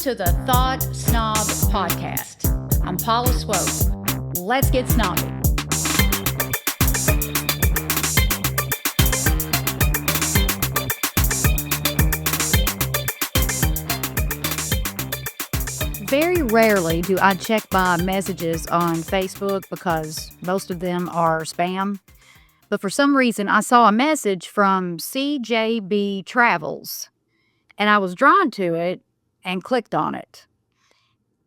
to the Thought Snob Podcast. I'm Paula Swope. Let's get snobby. Very rarely do I check my messages on Facebook because most of them are spam. But for some reason, I saw a message from CJB Travels, and I was drawn to it and clicked on it.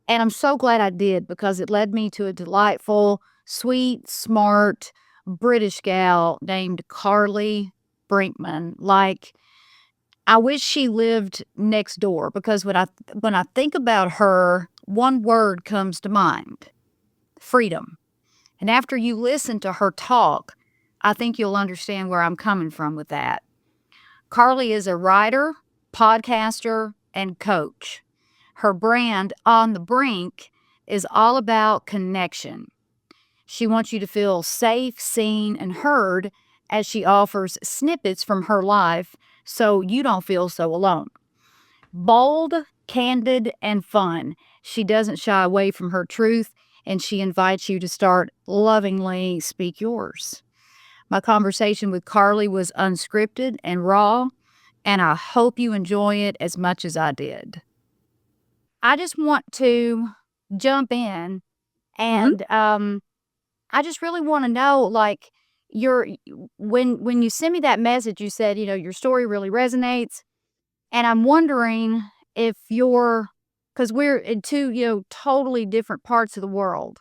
And I'm so glad I did because it led me to a delightful, sweet, smart British gal named Carly Brinkman. Like, I wish she lived next door because when I think about her, one word comes to mind: freedom. And after you listen to her talk, I think you'll understand where I'm coming from with that. Carly is a writer, podcaster, and coach. Her brand, On the Brink, is all about connection. She wants you to feel safe, seen, and heard as she offers snippets from her life so you don't feel so alone. Bold, candid, and fun, she doesn't shy away from her truth, and she invites you to start lovingly speak yours. My conversation with Carly was unscripted and raw, and I hope you enjoy it as much as I did. I just want to jump in and I just really want to know, like, when you sent me that message, you said, your story really resonates. And I'm wondering if because we're in two, totally different parts of the world.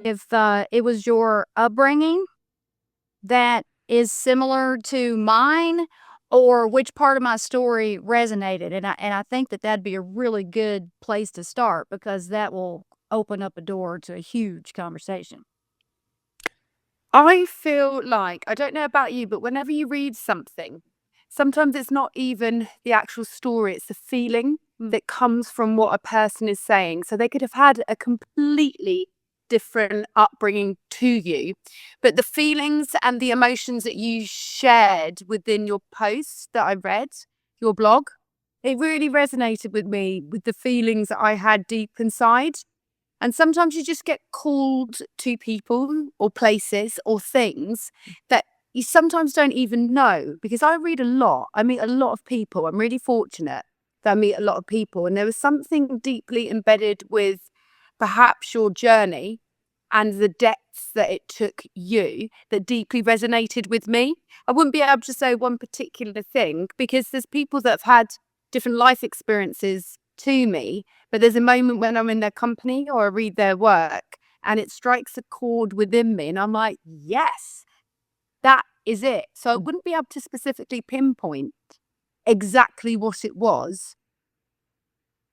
If it was your upbringing that is similar to mine, or which part of my story resonated. And I think that'd be a really good place to start because that will open up a door to a huge conversation. I feel like, I don't know about you, but whenever you read something, sometimes it's not even the actual story, it's the feeling that comes from what a person is saying. So they could have had a completely different upbringing to you, but the feelings and the emotions that you shared within your post that I read, your blog, it really resonated with me, with the feelings that I had deep inside. And sometimes you just get called to people or places or things that you sometimes don't even know, because I read a lot. I meet a lot of people. I'm really fortunate that I meet a lot of people. And there was something deeply embedded with perhaps your journey and the depths that it took you that deeply resonated with me. I wouldn't be able to say one particular thing because there's people that have had different life experiences to me, but there's a moment when I'm in their company or I read their work and it strikes a chord within me and I'm like, yes, that is it. So I wouldn't be able to specifically pinpoint exactly what it was,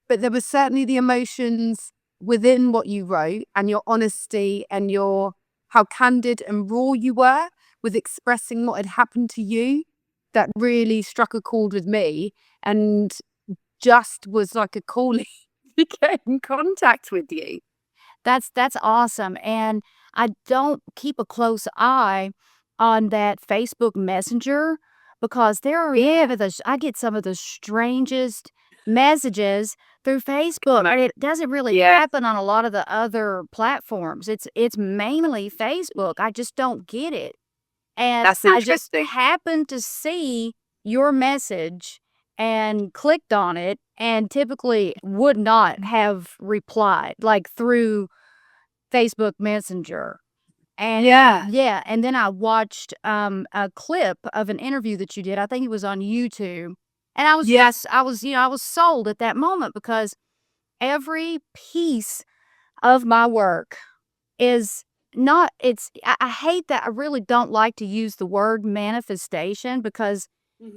but there was certainly the emotions within what you wrote and your honesty and how candid and raw you were with expressing what had happened to you that really struck a chord with me and just was like a calling to get in contact with you. That's awesome. And I don't keep a close eye on that Facebook Messenger because I get some of the strangest messages through Facebook, and it doesn't really happen on a lot of the other platforms. It's mainly Facebook. I just don't get it. And That's I just interesting. happened to see your message and clicked on it, and typically would not have replied, like through Facebook Messenger. And and then I watched a clip of an interview that you did. I think it was on YouTube. And I was sold at that moment because every piece of my work is not, I hate that. I really don't like to use the word manifestation because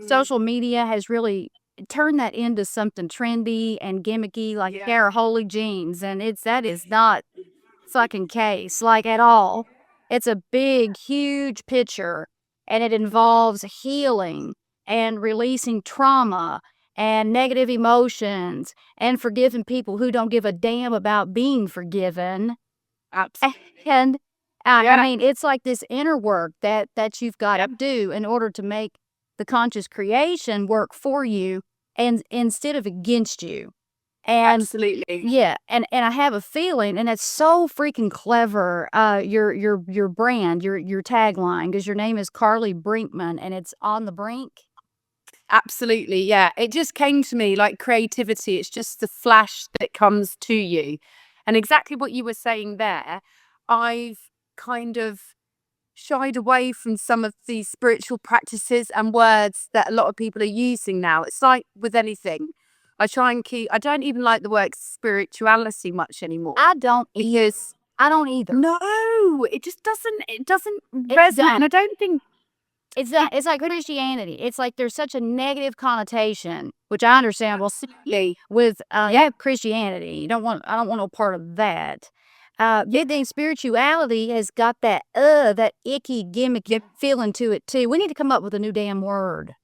social media has really turned that into something trendy and gimmicky, like pair of holy jeans. And that is not fucking case, like, at all. It's a big, huge picture, and it involves healing and releasing trauma and negative emotions and forgiving people who don't give a damn about being forgiven. Absolutely. And I mean, it's like this inner work that you've got to do in order to make the conscious creation work for you and instead of against you. And Absolutely. yeah, and I have a feeling, and it's so freaking clever, your brand, your tagline, because your name is Carly Brinkman, and it's on the brink. Absolutely, yeah. It just came to me like creativity. It's just the flash that comes to you. And exactly what you were saying there, I've kind of shied away from some of these spiritual practices and words that a lot of people are using now. It's like with anything. I don't even like the word spirituality much anymore. I don't Because I don't either. no, it just doesn't It resonate. don't. And I don't think It's like Christianity. It's like there's such a negative connotation, which I understand. Well, absolutely. with Christianity, I don't want no part of that. Good thing spirituality has got that icky gimmicky feeling to it too. We need to come up with a new damn word.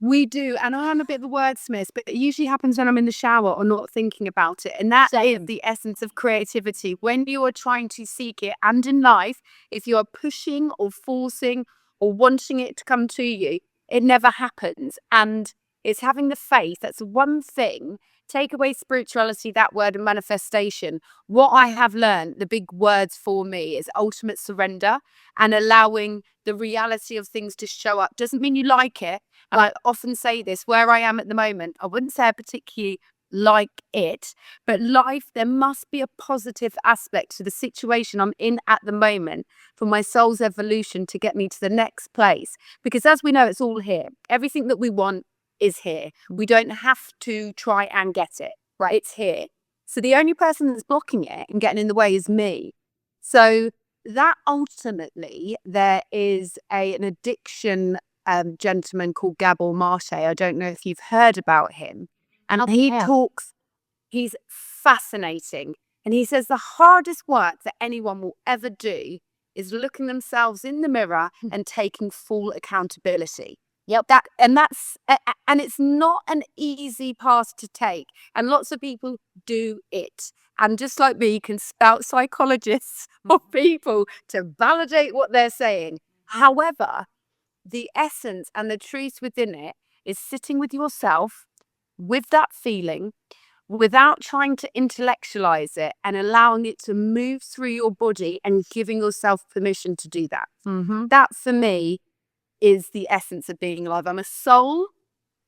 We do, and I am a bit of a wordsmith, but it usually happens when I'm in the shower or not thinking about it. And that is the essence of creativity. When you are trying to seek it, and in life, if you are pushing or forcing or wanting it to come to you, it never happens. And it's having the faith. That's one thing. Take away spirituality, that word, and manifestation. What I have learned, the big words for me, is ultimate surrender and allowing the reality of things to show up. Doesn't mean you like it. And I often say this, where I am at the moment, I wouldn't say I particularly like it, but life, there must be a positive aspect to the situation I'm in at the moment for my soul's evolution to get me to the next place. Because as we know, it's all here. Everything that we want is here. We don't have to try and get it. Right? It's here. So the only person that's blocking it and getting in the way is me. So that ultimately, there is an addiction gentleman called Gabor Mate. I don't know if you've heard about him. And he's fascinating. And he says the hardest work that anyone will ever do is looking themselves in the mirror and taking full accountability. Yep. And it's not an easy path to take. And lots of people do it. And just like me, you can spout psychologists or people to validate what they're saying. However, the essence and the truth within it is sitting with yourself with that feeling without trying to intellectualize it and allowing it to move through your body and giving yourself permission to do that. Mm-hmm. That for me is the essence of being alive. I'm a soul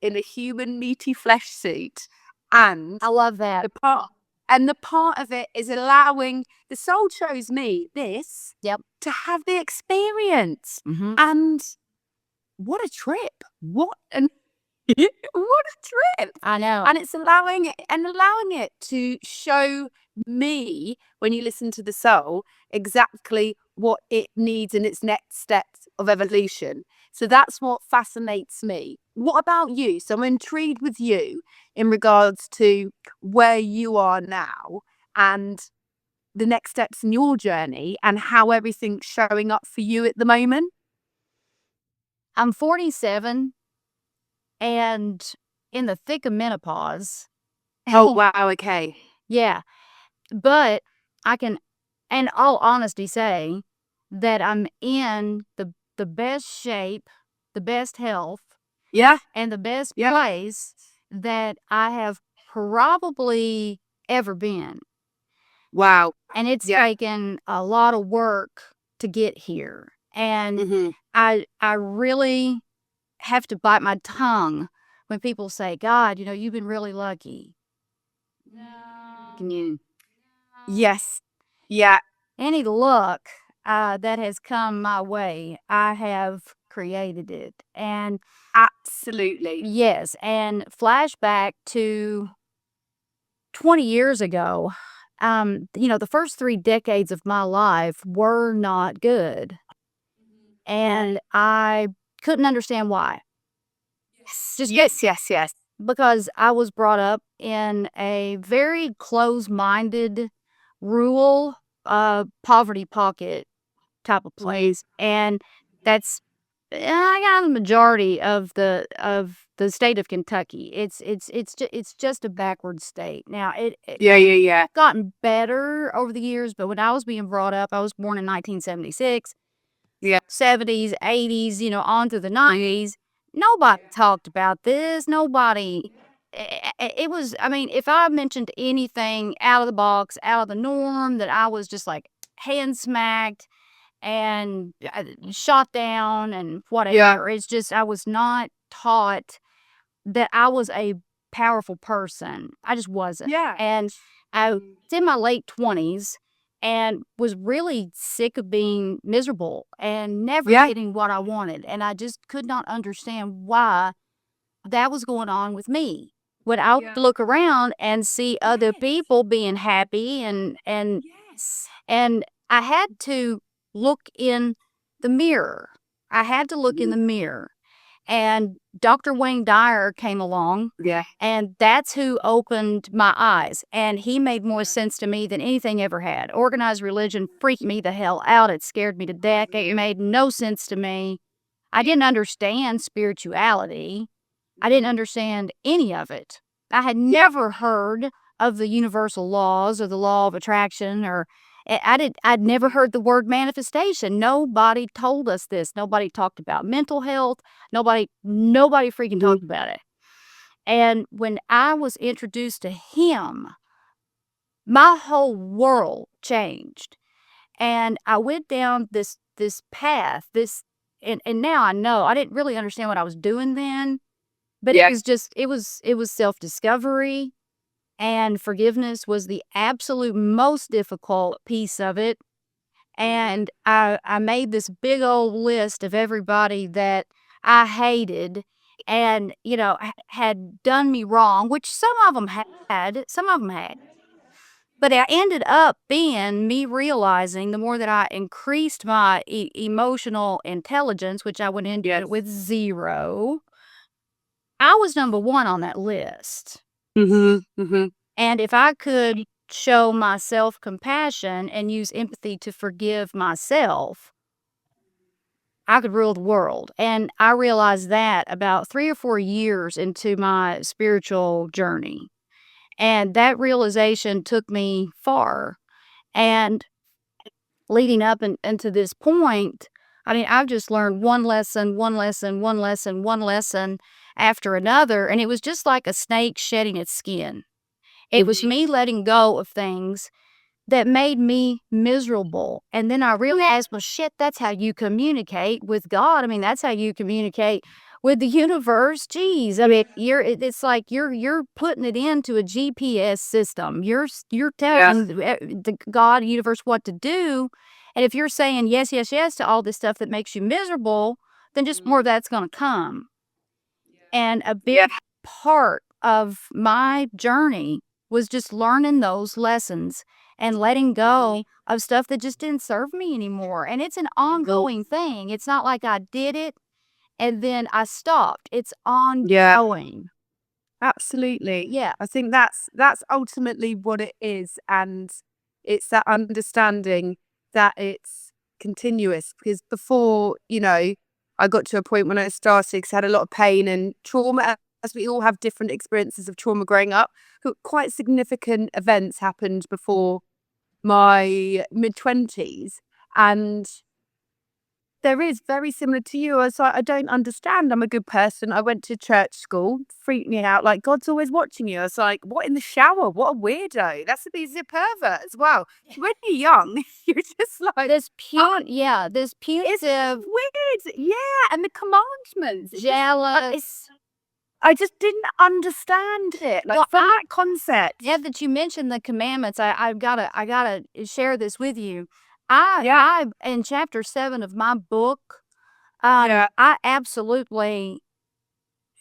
in a human meaty flesh suit. And I love that. the part of it is allowing the soul chose me this to have the experience. Mm-hmm. And what a trip. What a trip. I know. And it's allowing it to show me, when you listen to the soul, exactly what it needs in its next steps of evolution. So that's what fascinates me. What about you? So I'm intrigued with you in regards to where you are now and the next steps in your journey and how everything's showing up for you at the moment. I'm 47 and in the thick of menopause. Oh, wow. Okay. Yeah. But I can, in all honesty, say that I'm in the best shape, the best health, and the best place that I have probably ever been. Wow. And it's taken a lot of work to get here. And I really have to bite my tongue when people say, God, you've been really lucky. Can you? Yes. Yeah. Any luck that has come my way, I have created it. And absolutely. Yes. And flashback to 20 years ago, the first 3 decades of my life were not good. And I couldn't understand why. Yes. Because I was brought up in a very close-minded, rural, poverty pocket type of place. And that's I got the majority of the state of Kentucky. It's just a backward state. Now Yeah. gotten better over the years, but when I was being brought up, I was born in 1976. Yeah. 70s, 80s, on through the 90s. Nobody talked about this. Nobody it was, I mean, if I mentioned anything out of the box, out of the norm, that I was just like hand smacked and shot down and whatever. It's just, I was not taught that I was a powerful person. I just wasn't. Yeah. And I was in my late 20s and was really sick of being miserable and never getting what I wanted. And I just could not understand why that was going on with me. When I would look around and see other people being happy and I had to look in the mirror. I had to look in the mirror. And Dr. Wayne Dyer came along. Yeah. And that's who opened my eyes. And he made more sense to me than anything ever had. Organized religion freaked me the hell out. It scared me to death. It made no sense to me. I didn't understand spirituality. I didn't understand any of it. I had never heard of the universal laws or the law of attraction, or I'd never heard the word manifestation. Nobody told us this. Nobody talked about mental health. Nobody freaking talked about it. And when I was introduced to him, my whole world changed. And I went down this path, and now I know. I didn't really understand what I was doing then, but it was just, it was self-discovery, and forgiveness was the absolute most difficult piece of it. And I made this big old list of everybody that I hated and, had done me wrong, which some of them had. But it ended up being me realizing, the more that I increased my emotional intelligence, which I went into it with 0, I was number 1 on that list. And if I could show my self-compassion and use empathy to forgive myself, I could rule the world. And I realized that about 3 or 4 years into my spiritual journey. And that realization took me far. And leading up into this point, I mean, I've just learned one lesson after another. And it was just like a snake shedding its skin. It was me letting go of things that made me miserable. And then I realized, well, shit, that's how you communicate with God. I mean, that's how you communicate with the universe. Geez, I mean, it's like you're putting it into a GPS system. You're telling the God, universe, what to do. And if you're saying yes, yes, yes to all this stuff that makes you miserable, then just more of that's going to come. And a big part of my journey was just learning those lessons and letting go of stuff that just didn't serve me anymore. And it's an ongoing thing. It's not like I did it and then I stopped. It's ongoing. Absolutely. Yeah. I think that's ultimately what it is. And it's that understanding that it's continuous. Because before, I got to a point when I started, because I had a lot of pain and trauma, as we all have different experiences of trauma growing up. Quite significant events happened before my mid-20s. And there is very similar to you. I was like, I don't understand. I'm a good person. I went to church school, freaked me out. Like, God's always watching you. I was like, what, in the shower? What a weirdo. That's he's a pervert as well. When you're young, you're just like, this this punitive, it's weird. Yeah. And the commandments. jealous. I just didn't understand it. Like, from that concept. Yeah, that you mentioned the commandments, I gotta share this with you. I in chapter 7 of my book, I absolutely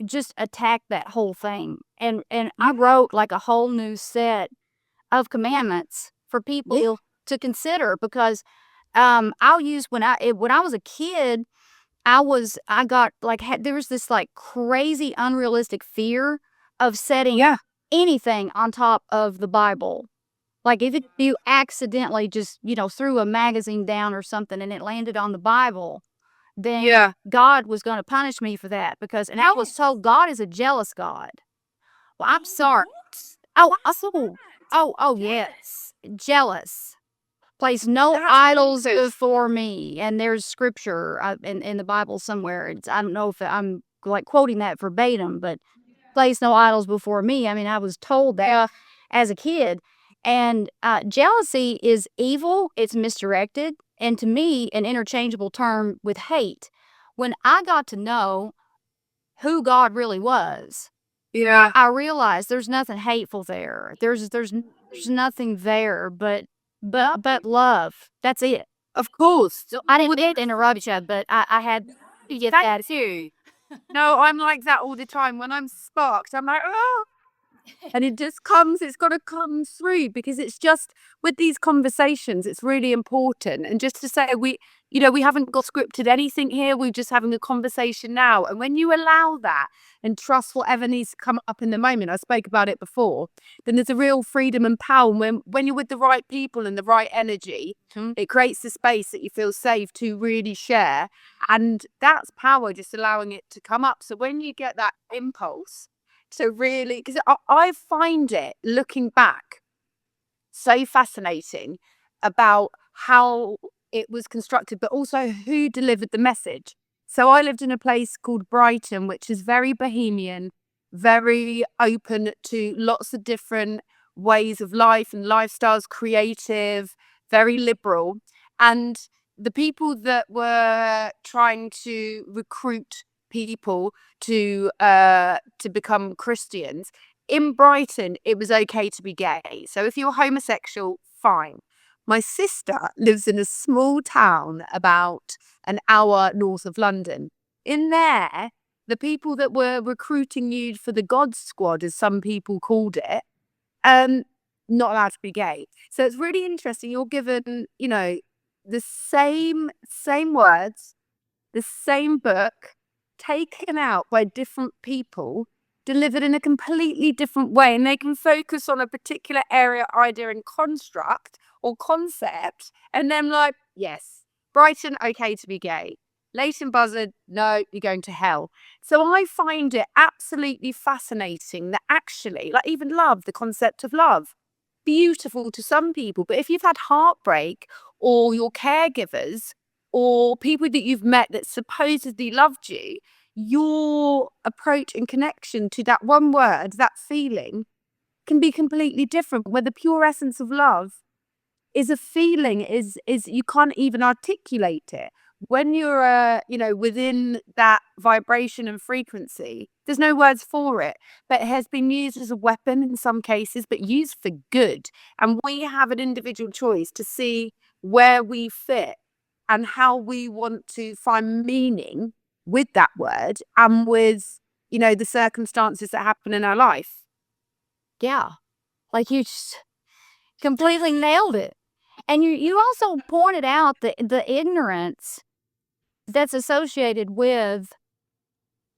just attacked that whole thing, and I wrote like a whole new set of commandments for people to consider, because I'll use when I was a kid, I got like there was this like crazy unrealistic fear of setting anything on top of the Bible. Like if you accidentally just, threw a magazine down or something and it landed on the Bible, then God was going to punish me for that, and I was told God is a jealous God. Well, I'm sorry. Yes. Jealous. Place no idols before me. And there's scripture in the Bible somewhere. I don't know if I'm like quoting that verbatim, but place no idols before me. I mean, I was told that as a kid. And jealousy is evil, it's misdirected, and to me, an interchangeable term with hate. When I got to know who God really was, Yeah. I realized there's nothing hateful there. There's nothing there but love. That's it. Of course. So I didn't mean to interrupt you, but I had to get that too. No, I'm like that all the time. When I'm sparked, I'm like, oh. And it just comes, it's got to come through, because it's just with these conversations, it's really important. And just to say, we haven't got scripted anything here. We're just having a conversation now. And when you allow that and trust whatever needs to come up in the moment, I spoke about it before, then there's a real freedom and power. When you're with the right people and the right energy, it creates the space that you feel safe to really share. And that's power, just allowing it to come up. So when you get that impulse, so really, because I find it, looking back, so fascinating about how it was constructed, but also who delivered the message. So I lived in a place called Brighton, which is very bohemian, very open to lots of different ways of life and lifestyles, creative, very liberal. And the people that were trying to recruit people to become Christians in Brighton, it was okay to be gay. So if you're homosexual, fine. My sister lives in a small town about an hour north of London. In there, the people that were recruiting you for the God Squad, as some people called it, not allowed to be gay. So it's really interesting. You're given, the same words, the same book, taken out by different people, delivered in a completely different way, and they can focus on a particular area, idea, and construct or concept, and then like, yes, Brighton, okay to be gay. Leighton Buzzard, no, you're going to hell. So I find it absolutely fascinating that actually, like even love, the concept of love, beautiful to some people, but if you've had heartbreak, or your caregivers, or people that you've met that supposedly loved you, your approach and connection to that one word, that feeling, can be completely different. Where the pure essence of love is a feeling, is you can't even articulate it. When you're within that vibration and frequency, there's no words for it, but it has been used as a weapon in some cases, but used for good. And we have an individual choice to see where we fit and how we want to find meaning with that word and with the circumstances that happen in our life. Yeah, like you just completely nailed it. And you also pointed out the ignorance that's associated with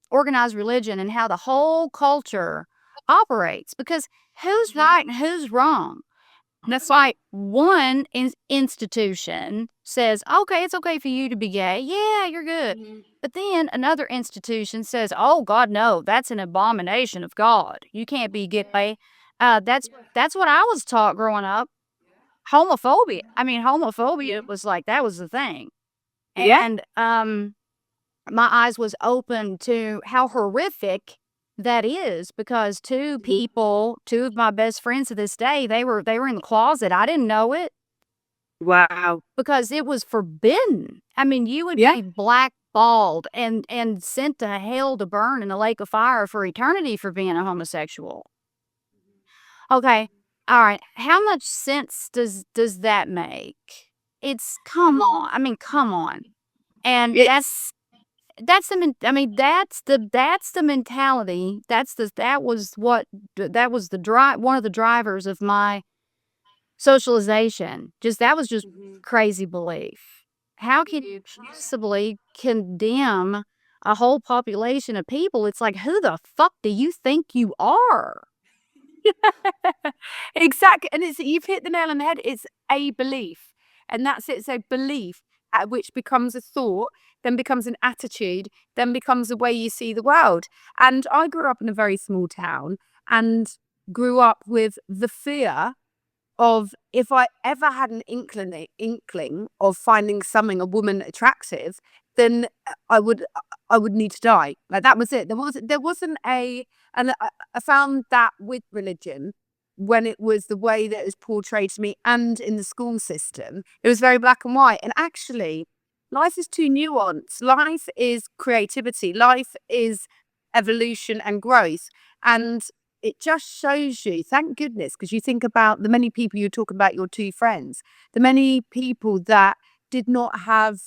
organized religion and how the whole culture operates, because who's right and who's wrong? That's like one institution says, okay, it's okay for you to be gay. Yeah, you're good. But then another institution says, oh, God, no, that's an abomination of God. You can't be gay. That's what I was taught growing up. Homophobia. I mean, homophobia was like, that was the thing. Yeah. And my eyes was open to how horrific that is, because two of my best friends to this day, they were in the closet. I didn't know it. Wow. Because it was forbidden. I mean, you would Yeah. be blackballed and sent to hell to burn in a lake of fire for eternity for being a homosexual. Okay. All right. How much sense does that make? It's come on. I mean, come on. And that's the mentality. That was one of the drivers of my socialization. That was just crazy belief. How can you possibly condemn a whole population of people? It's like, who the fuck do you think you are? Exactly. And you've hit the nail on the head. It's a belief. And that's it. So belief, which becomes a thought, then becomes an attitude, then becomes the way you see the world. And I grew up in a very small town and grew up with the fear of, if I ever had an inkling of finding a woman attractive, then I would need to die. Like, that was it. There wasn't and I found that with religion, when it was the way that it was portrayed to me and in the school system, it was very black and white. And actually, life is too nuanced. Life is creativity. Life is evolution and growth. And it just shows you, thank goodness, because you think about the many people you talk about, your two friends, the many people that did not have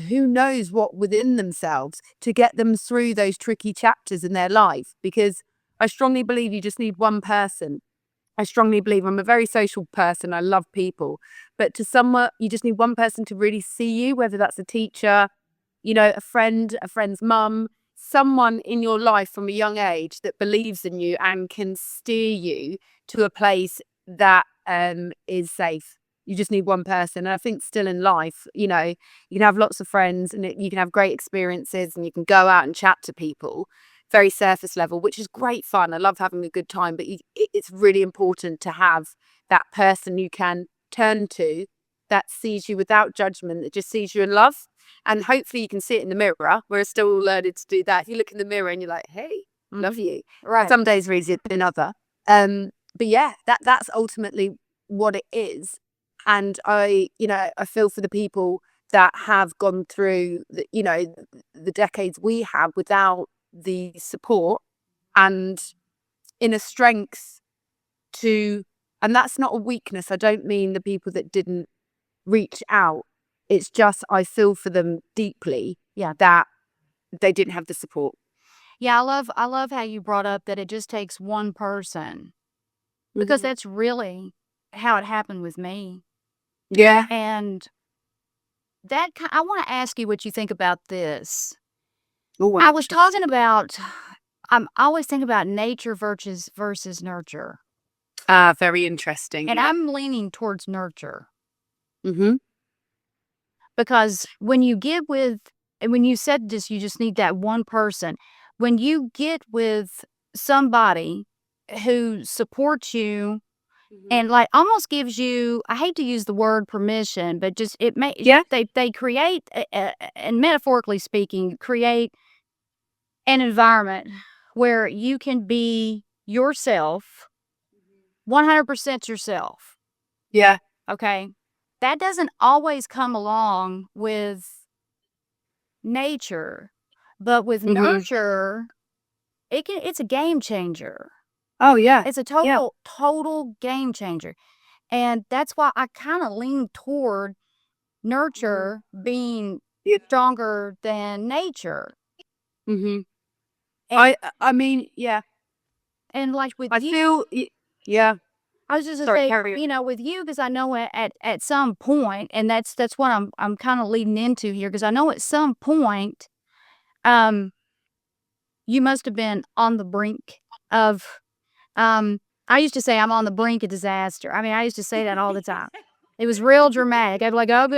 who knows what within themselves to get them through those tricky chapters in their life. Because I strongly believe you just need one person. I strongly believe, I'm a very social person. I love people, but to someone, you just need one person to really see you, whether that's a teacher, a friend's mum, someone in your life from a young age that believes in you and can steer you to a place that is safe. You just need one person. And I think still in life, you can have lots of friends and you can have great experiences and you can go out and chat to people, very surface level, which is great fun. I love having a good time, but it's really important to have that person you can turn to that sees you without judgment, that just sees you in love. And hopefully you can see it in the mirror. We're still learning to do that. If you look in the mirror and you're like, hey, love you. Right. Some days are easier than other. But yeah, that's ultimately what it is. And I feel for the people that have gone through the decades we have without the support and inner strength and that's not a weakness. I don't mean the people that didn't reach out. It's just, I feel for them deeply. Yeah. That they didn't have the support. Yeah, I love how you brought up that it just takes one person, because that's really how it happened with me. Yeah. And I want to ask you what you think about this. Oh, I was talking about, I always think about nature versus nurture. Very interesting. And I'm leaning towards nurture. Mm-hmm. Because when you said this, you just need that one person. When you get with somebody who supports you and like almost gives you, I hate to use the word permission, but just they create, and metaphorically speaking, create an environment where you can be yourself, 100% yourself. Yeah. Okay. That doesn't always come along with nature, but with nurture, it's a game changer. Oh, yeah. It's a total game changer. And that's why I kind of lean toward nurture being stronger than nature. Mm-hmm. And, I mean, yeah. and like with I you, feel, yeah. I was just gonna say, with you, because I know at some point, and that's what I'm kind of leading into here, because I know at some point, you must have been on the brink of, I used to say I'm on the brink of disaster. I mean, I used to say that all the time. It was real dramatic. I'd be like, I've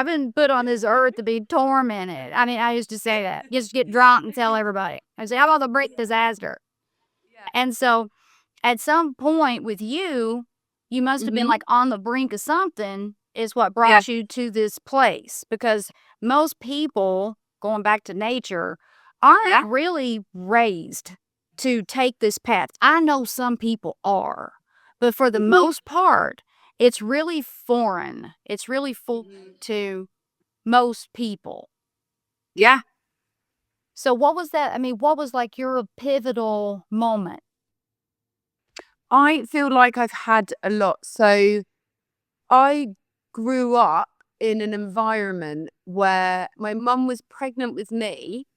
been put on this earth to be tormented. I mean, I used to say that. Just get drunk and tell everybody. I'd say I'm on the brink of disaster. And so at some point with you must have been like on the brink of something is what brought you to this place. Because most people, going back to nature, aren't really raised to take this path. I know some people are, but for the most part, it's really foreign. It's really foreign to most people. Yeah. So what was that? I mean, what was like your pivotal moment? I feel like I've had a lot. So I grew up in an environment where my mum was pregnant with me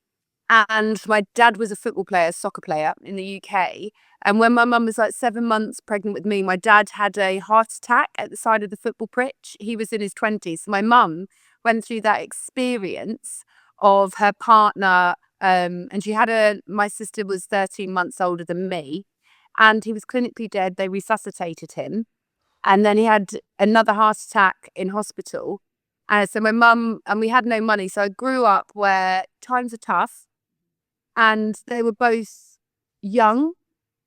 and my dad was a football player, soccer player in the UK. And when my mum was like 7 months pregnant with me, my dad had a heart attack at the side of the football pitch. He was in his 20s. So my mum went through that experience of her partner. And my sister was 13 months older than me. And he was clinically dead. They resuscitated him. And then he had another heart attack in hospital. So my mum, and we had no money. So I grew up where times are tough. And they were both young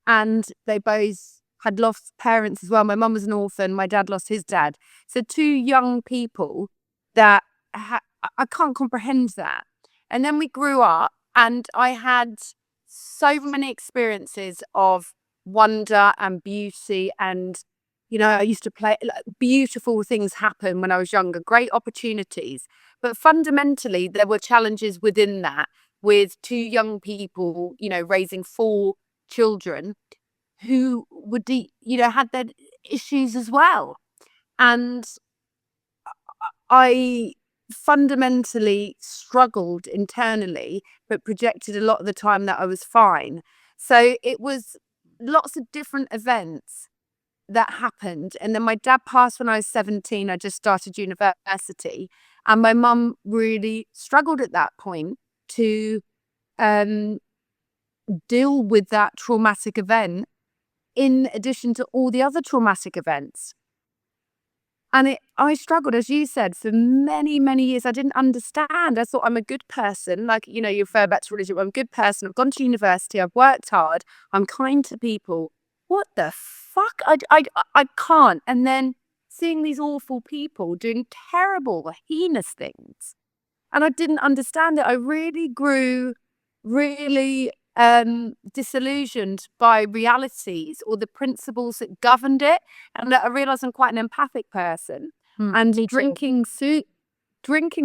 and they both had lost parents as well. My mum was an orphan. My dad lost his dad. So two young people that I can't comprehend that. And then we grew up, and I had so many experiences of wonder and beauty. And, I used to play, like, beautiful things happen when I was younger, great opportunities. But fundamentally, there were challenges within that, with two young people, raising four children who would, had their issues as well. And I fundamentally struggled internally, but projected a lot of the time that I was fine. So it was lots of different events that happened. And then my dad passed when I was 17. I just started university. And my mum really struggled at that point to um, deal with that traumatic event, in addition to all the other traumatic events. And I struggled, as you said, for many, many years. I didn't understand. I thought I'm a good person. Like, you refer back to religion. I'm a good person. I've gone to university. I've worked hard. I'm kind to people. What the fuck? I can't. And then seeing these awful people doing terrible, heinous things. And I didn't understand it. I really grew really disillusioned by realities or the principles that governed it. And I realized I'm quite an empathic person. And drinking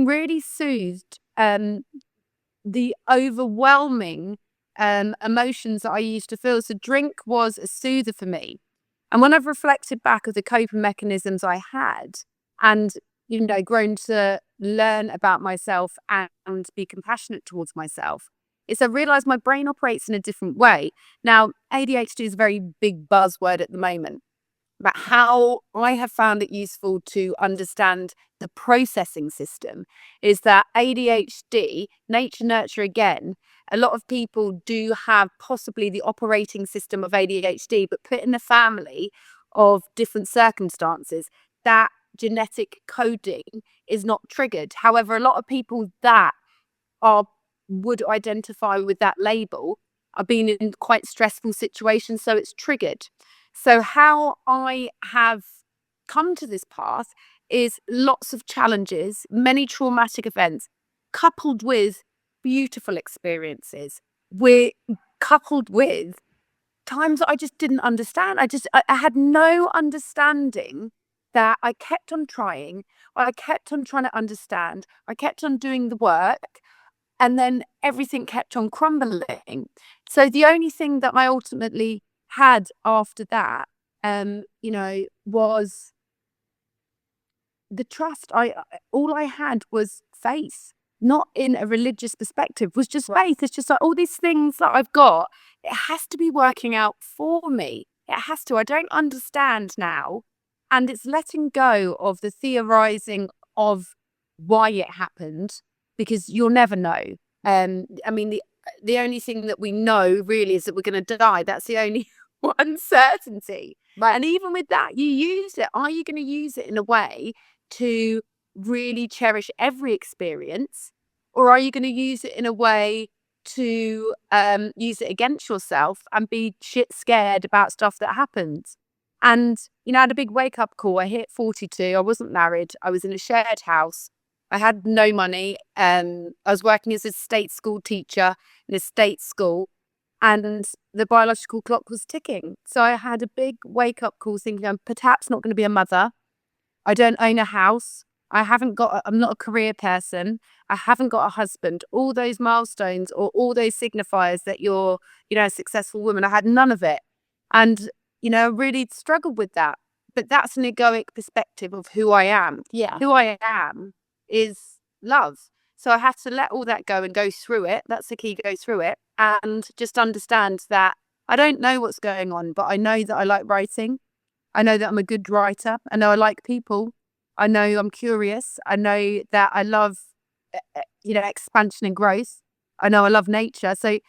really soothed the overwhelming emotions that I used to feel. So drink was a soother for me. And when I've reflected back of the coping mechanisms I had, and grown to learn about myself and be compassionate towards myself, is I realized my brain operates in a different way. Now, ADHD is a very big buzzword at the moment, but how I have found it useful to understand the processing system is that ADHD, nature, nurture again, a lot of people do have possibly the operating system of ADHD, but put in a family of different circumstances, that genetic coding is not triggered. However, a lot of people that would identify with that label are being in quite stressful situations, so it's triggered. So how I have come to this path is lots of challenges, many traumatic events, coupled with beautiful experiences. We're coupled with times that I just didn't understand. I had no understanding, that I kept on trying. I kept on trying to understand. I kept on doing the work. And then everything kept on crumbling. So the only thing that I ultimately had after that, was the trust. All I had was faith, not in a religious perspective, was just faith. It's just like all these things that I've got, it has to be working out for me. It has to. I don't understand now. And it's letting go of the theorizing of why it happened, because you'll never know. I mean, the only thing that we know really is that we're going to die. That's the only uncertainty. Right. And even with that, you use it. Are you going to use it in a way to really cherish every experience? Or are you going to use it in a way to use it against yourself and be shit scared about stuff that happens? And, I had a big wake up call. I hit 42. I wasn't married. I was in a shared house. I had no money. I was working as a state school teacher in a state school, and the biological clock was ticking. So I had a big wake up call thinking I'm perhaps not going to be a mother. I don't own a house. I'm not a career person. I haven't got a husband. All those milestones or all those signifiers that you're, a successful woman, I had none of it. And, I really struggled with that. But that's an egoic perspective of who I am. Yeah. Who I am is love. So I have to let all that go and go through it. That's the key, go through it. And just understand that I don't know what's going on, but I know that I like writing. I know that I'm a good writer. I know I like people. I know I'm curious. I know that I love, expansion and growth. I know I love nature. So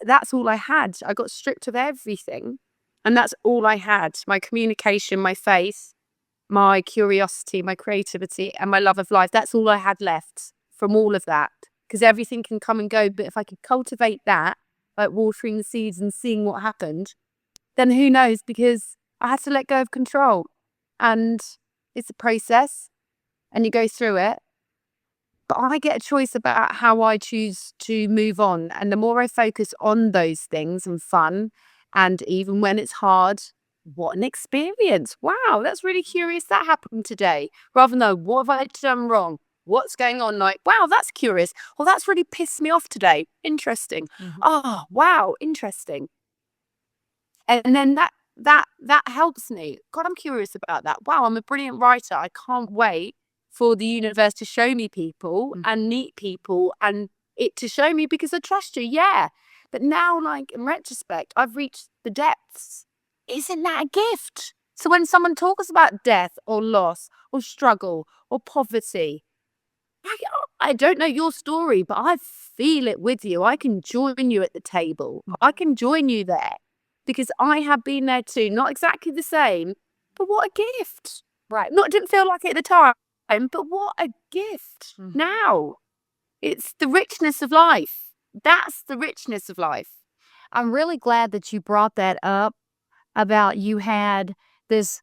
that's all I had. I got stripped of everything. And that's all I had. My communication, my faith, my curiosity, my creativity, and my love of life. That's all I had left from all of that. Because everything can come and go. But if I could cultivate that, like watering the seeds and seeing what happened, then who knows? Because I had to let go of control. And it's a process, and you go through it. but I get a choice about how I choose to move on. And the more I focus on those things and fun, and even when it's hard, what an experience. Wow, that's really curious that happened today. Rather than, what have I done wrong? What's going on? Like, wow, that's curious. Well, that's really pissed me off today. Interesting. Oh, wow, interesting. And then that helps me. God, I'm curious about that. Wow, I'm a brilliant writer. I can't wait for the universe to show me people and meet people and it to show me because I trust you. Yeah. But now, like in retrospect, I've reached the depths. Isn't that a gift? So when someone talks about death or loss or struggle or poverty, I don't know your story, but I feel it with you. I can join you at the table. I can join you there because I have been there too. Not exactly the same, but what a gift. Right. Not didn't feel like it at the time, but what a gift now. It's the richness of life. That's the richness of life. I'm really glad that you brought that up about you had this,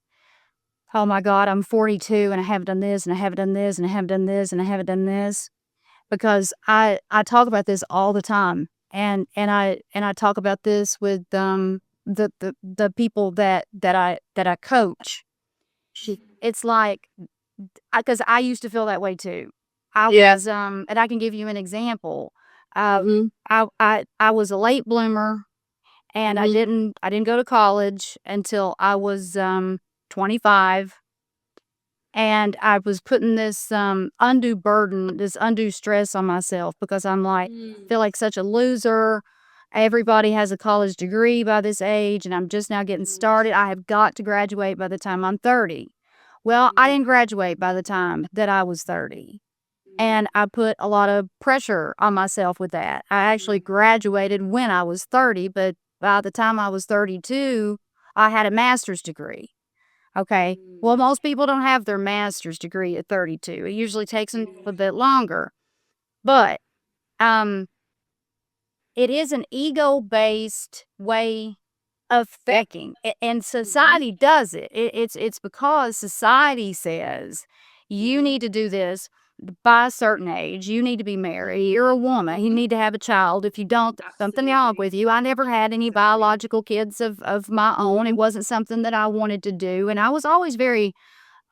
oh my God, I'm 42 and I haven't done this and I haven't done this and I haven't done this and I haven't done this. Because I talk about this all the time. And I talk about this with the people that I coach. It's like, because I used to feel that way too. I was and I can give you an example. I was a late bloomer and I didn't go to college until I was 25. And I was putting this undue burden, this undue stress on myself because I'm like, feel like such a loser. Everybody has a college degree by this age, and I'm just now getting started. I have got to graduate by the time I'm 30. Well, I didn't graduate by the time that I was 30. And I put a lot of pressure on myself with that. I actually graduated when I was 30, but by the time I was 32, I had a master's degree. Okay. Well, most people don't have their master's degree at 32. It usually takes them a bit longer. But it is an ego-based way of thinking, and society does it. It's because society says you need to do this by a certain age. You need to be married. You're a woman. You need to have a child. If you don't, there's something wrong with you. I never had any biological kids of my own. It wasn't something that I wanted to do, and I was always very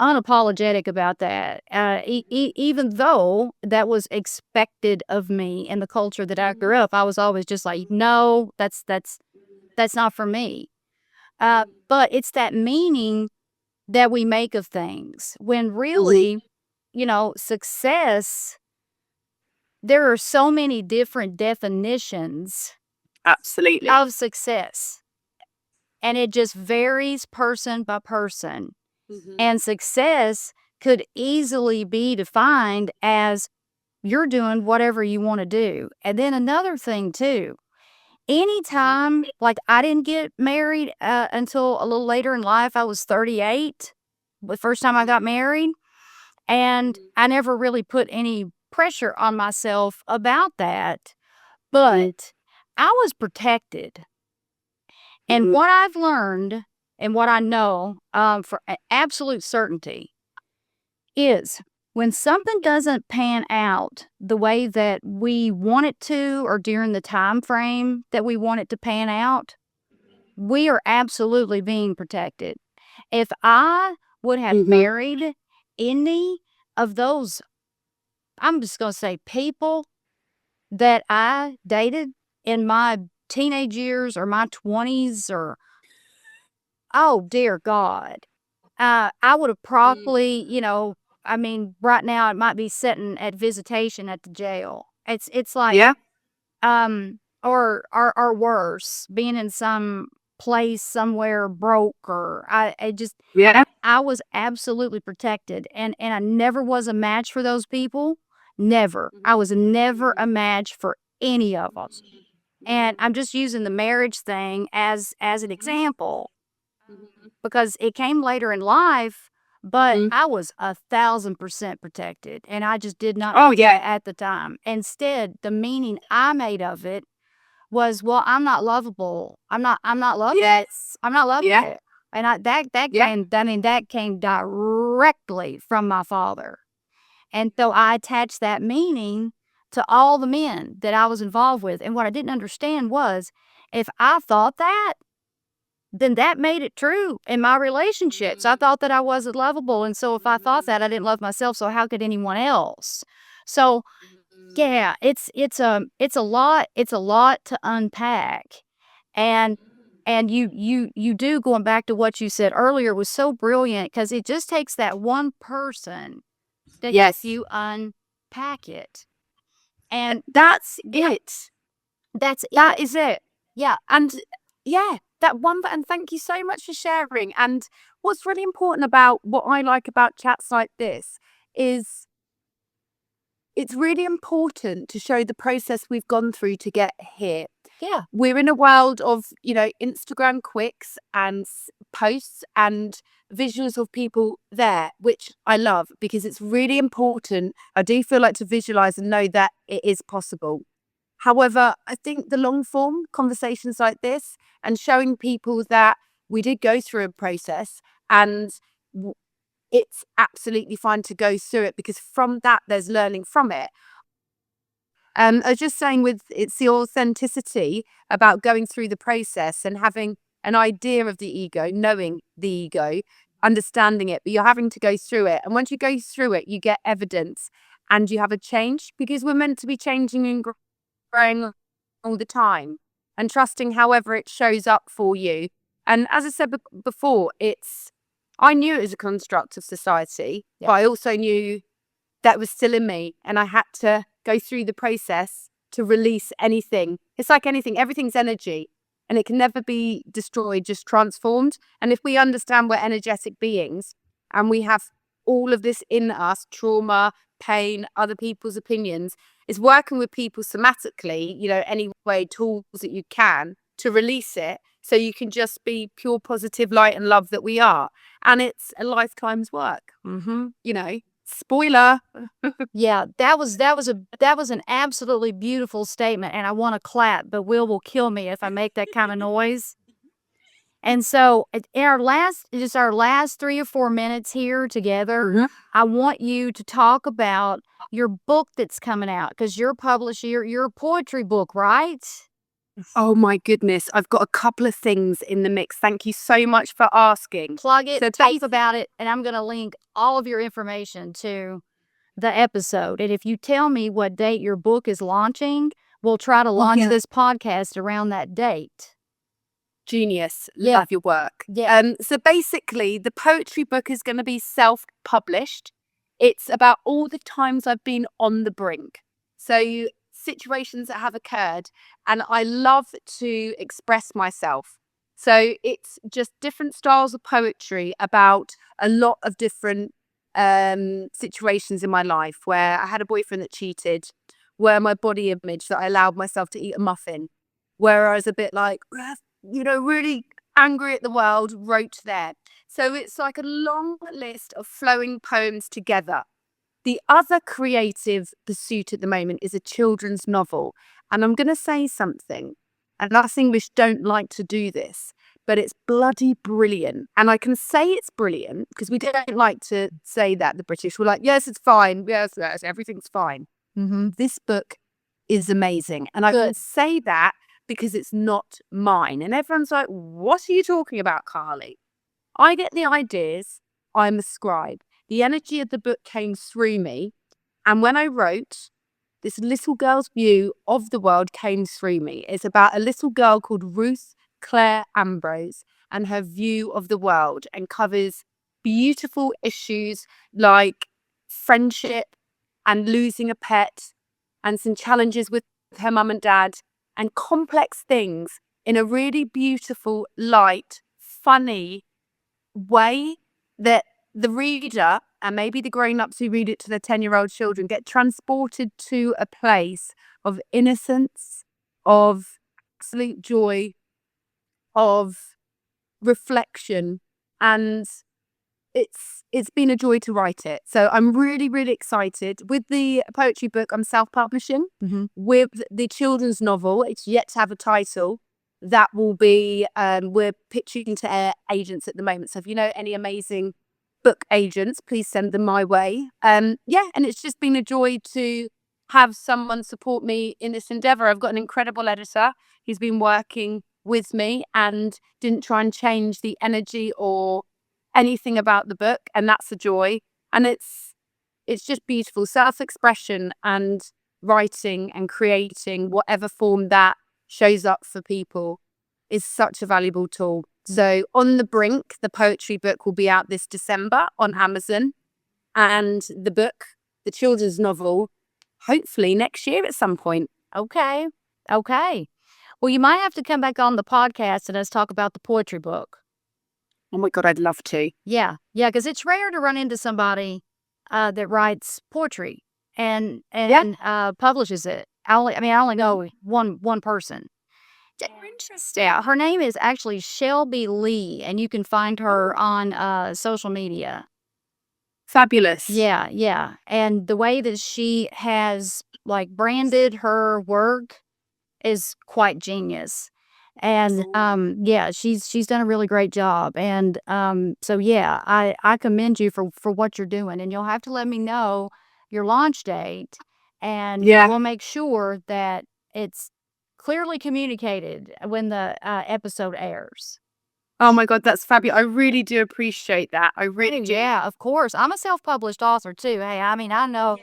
unapologetic about that. Even though that was expected of me in the culture that I grew up, I was always just like, no, that's not for me. But it's that meaning that we make of things when really, success, there are so many different definitions Absolutely. of success. And it just varies person by person. And success could easily be defined as you're doing whatever you want to do. And then another thing too, anytime, like I didn't get married until a little later in life. I was 38 the first time I got married. And I never really put any pressure on myself about that. But I was protected. And what I've learned and what I know for absolute certainty is when something doesn't pan out the way that we want it to or during the time frame that we want it to pan out, we are absolutely being protected. If I would have married any of those, I'm just going to say people that I dated in my teenage years or my 20s or, oh dear God, I would have probably, I mean, right now it might be sitting at visitation at the jail. It's like, or worse, being in some place somewhere broke or I just, I was absolutely protected and I never was a match for those people. Never. I was never a match for any of them. And I'm just using the marriage thing as an example because it came later in life, but I was 1,000% protected and I just did not know that at the time. Instead, the meaning I made of it was, well, I'm not lovable. I'm not lovable. Yes. I'm not lovable. Yeah. And that came directly from my father. And so I attached that meaning to all the men that I was involved with. And what I didn't understand was, if I thought that, then that made it true in my relationships. I thought that I wasn't lovable. And so if I thought that, I didn't love myself. So how could anyone else? So yeah, it's a lot to unpack. And you do, going back to what you said earlier, was so brilliant, because it just takes that one person to help you unpack it. And That's it. that's it. That is it. Yeah. And yeah, that one, and thank you so much for sharing. And what's really important about what I like about chats like this is it's really important to show the process we've gone through to get here. Yeah. We're in a world of, Instagram quicks and posts and visuals of people there, which I love, because it's really important. I do feel like to visualize and know that it is possible. However, I think the long form conversations like this and showing people that we did go through a process, and it's absolutely fine to go through it, because from that there's learning from it. I was just saying, it's the authenticity about going through the process and having an idea of the ego, knowing the ego, understanding it, but you're having to go through it. And once you go through it, you get evidence and you have a change, because we're meant to be changing and growing all the time, and trusting however it shows up for you. And as I said before, I knew it was a construct of society, but I also knew that was still in me, and I had to go through the process to release anything. It's like anything, everything's energy, and it can never be destroyed, just transformed. And if we understand we're energetic beings and we have all of this in us, trauma, pain, other people's opinions, is working with people somatically, any way, tools that you can to release it, so you can just be pure positive light and love that we are. And it's a lifetime's work. Spoiler. Yeah, that was an absolutely beautiful statement, and I want to clap, but Will kill me if I make that kind of noise. And so, in our last 3 or 4 minutes here together, I want you to talk about your book that's coming out, because you're publishing your poetry book, right? Oh my goodness, I've got a couple of things in the mix. Thank you so much for asking. Plug it, talk about it, and I'm going to link all of your information to the episode. And if you tell me what date your book is launching, we'll try to launch this podcast around that date. Genius. Love your work. So basically, the poetry book is going to be self-published. It's about all the times I've been on the brink. So situations that have occurred, and I love to express myself. So it's just different styles of poetry about a lot of different situations in my life, where I had a boyfriend that cheated, where my body image that I allowed myself to eat a muffin, where I was a bit like, really angry at the world, wrote there. So it's like a long list of flowing poems together. The other creative pursuit at the moment is a children's novel. And I'm going to say something, and us English don't like to do this, but it's bloody brilliant. And I can say it's brilliant because we don't like to say that, the British. We're like, yes, it's fine. Yes, everything's fine. This book is amazing. And I can say that because it's not mine. And everyone's like, what are you talking about, Carly? I get the ideas. I'm a scribe. The energy of the book came through me. And when I wrote, this little girl's view of the world came through me. It's about a little girl called Ruth Claire Ambrose and her view of the world, and covers beautiful issues like friendship and losing a pet, and some challenges with her mum and dad, and complex things in a really beautiful, light, funny way that the reader, and maybe the grown-ups who read it to their 10-year-old children, get transported to a place of innocence, of absolute joy, of reflection. And it's been a joy to write it. So I'm really, really excited. With the poetry book, I'm self-publishing. With the children's novel, it's yet to have a title. That will be, we're pitching to agents at the moment. So if you know any amazing book agents, please send them my way. And it's just been a joy to have someone support me in this endeavor. I've got an incredible editor. He's been working with me and didn't try and change the energy or anything about the book, and that's a joy. And it's just beautiful. Self-expression and writing and creating, whatever form that shows up for people, is such a valuable tool. So On the Brink, the poetry book, will be out this December on Amazon, and the book, the children's novel, hopefully next year at some point. Okay. Well, you might have to come back on the podcast and us talk about the poetry book. Oh my God, I'd love to. Yeah, because it's rare to run into somebody that writes poetry and publishes it. I only know one person. Interesting. Yeah, her name is actually Shelby Lee, and you can find her on social media. Fabulous. Yeah. And the way that she has branded her work is quite genius. And she's done a really great job. And so I commend you for what you're doing. And you'll have to let me know your launch date, and we'll make sure that it's clearly communicated when the episode airs. Oh my God, that's fabulous. I really do appreciate that. I really do. Yeah, of course. I'm a self-published author too. Hey, I know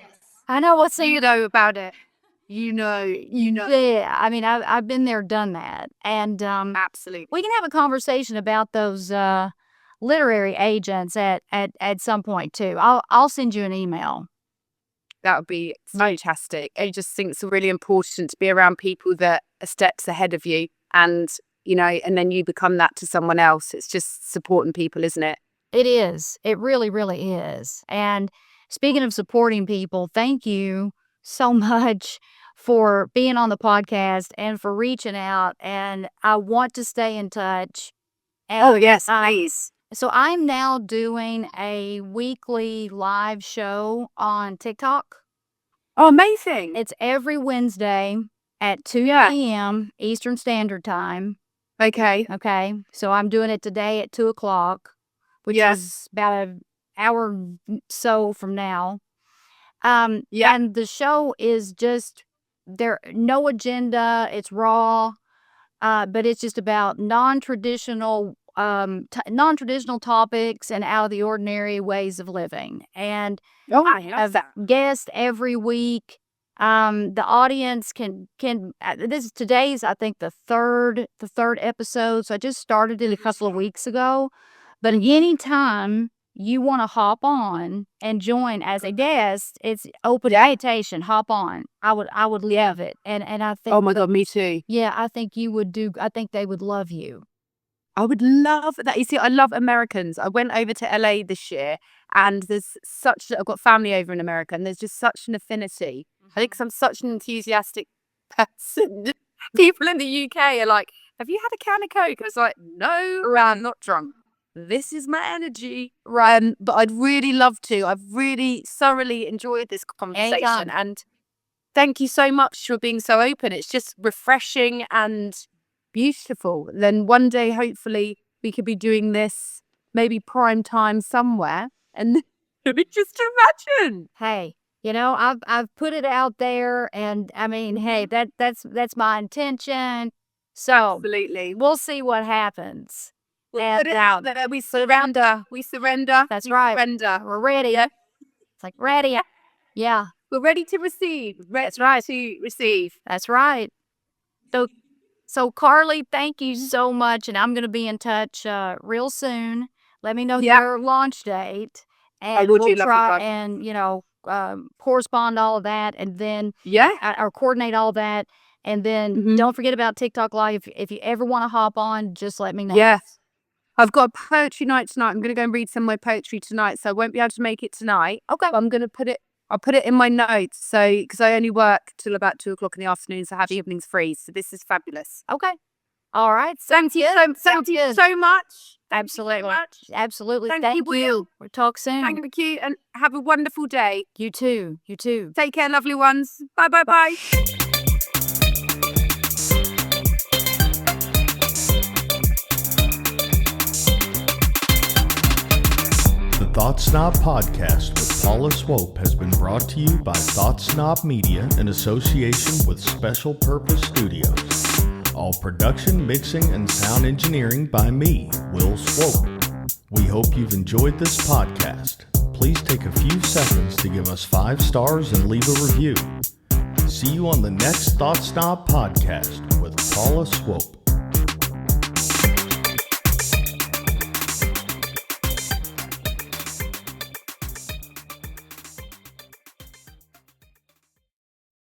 what's about it. You know. Yeah, I've been there, done that. And Absolutely. we can have a conversation about those literary agents at some point too. I'll send you an email. That would be fantastic. I just think it's really important to be around people that are steps ahead of you, and and then you become that to someone else. It's just supporting people, isn't it? It is. It really, really is. And speaking of supporting people, thank you so much for being on the podcast and for reaching out. And I want to stay in touch. And, yes, please. So I'm now doing a weekly live show on TikTok. Oh, amazing. It's every Wednesday at 2 p.m. Eastern Standard Time. Okay. So I'm doing it today at 2 o'clock, which is about an hour so from now. And the show is just no agenda. It's raw, but it's just about non-traditional topics and out of the ordinary ways of living. And I have guests every week. The audience can this is today's, I think, the third episode. So I just started it a couple of weeks ago. But anytime you want to hop on and join as a guest, it's open invitation. Hop on. I would love it. And I think, oh my God, me too. Yeah, I think you would do. I think they would love you. I would love that. You see, I love Americans. I went over to LA this year, and I've got family over in America, and there's just such an affinity. I think 'cause I'm such an enthusiastic person. People in the UK are like, have you had a can of Coke? I was like, no, I'm not drunk. This is my energy. But I'd really love to. I've really thoroughly enjoyed this conversation. And thank you so much for being so open. It's just refreshing and beautiful. Then one day, hopefully, we could be doing this maybe prime time somewhere. And just imagine. Hey, I've put it out there, and hey, that's my intention. So absolutely, we'll see what happens. We'll put it out there. We surrender. That's right. Surrender. We're ready. Yeah. It's like ready. Yeah. We're ready to receive. That's right. To receive. That's right. So Carly, thank you so much, and I'm going to be in touch real soon. Let me know your launch date, and we'll try and correspond all of that, and then or coordinate all that, and then don't forget about TikTok Live. If you ever want to hop on, just let me know. Yes, I've got a poetry night tonight. I'm going to go and read some of my poetry tonight, so I won't be able to make it tonight. Okay, but I'm going to put it. I'll put it in my notes, because I only work till about 2 o'clock in the afternoon, so I have evenings free. So this is fabulous. Okay. All right. Thank you so much. Absolutely. Absolutely. Thank you. We'll talk soon. Thank you, and have a wonderful day. You too. Take care, lovely ones. Bye. Thought Snob podcast with Paula Swope has been brought to you by Thought Snob Media in association with Special Purpose Studios. All production, mixing, and sound engineering by me, Will Swope. We hope you've enjoyed this podcast. Please take a few seconds to give us 5 stars and leave a review. See you on the next Thought Snob podcast with Paula Swope.